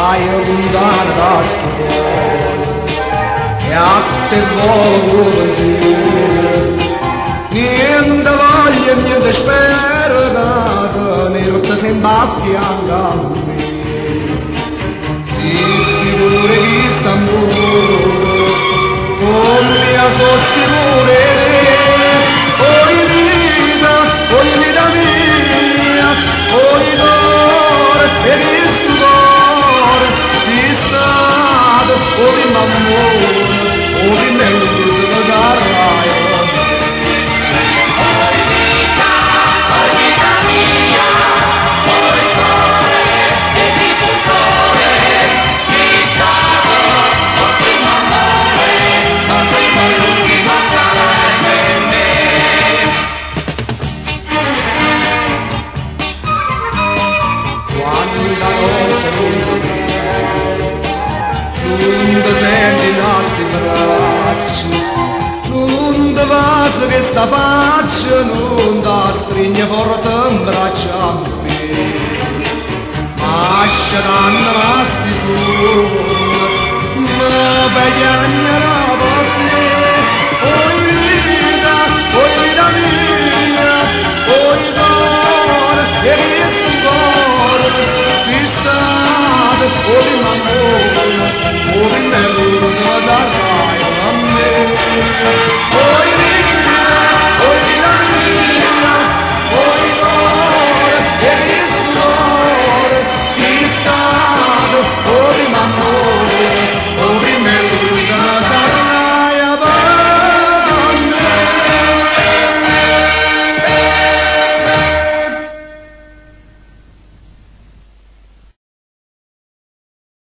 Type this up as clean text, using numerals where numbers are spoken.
vai lontano da sto cuore e a te volo pensiero. Niente voglia, niente spero da tenerti sempre a fianco a me. Si sicuro che sta amore con mia sono sicuro oi vita mia, oi cuore e questo cuore si stato oi m'amore, oi me lo sarrai. Non ti senti i nostri bracci, non ti passa che sta faccia, non ti stringe forte in braccia a me. Lascia tanto masti su.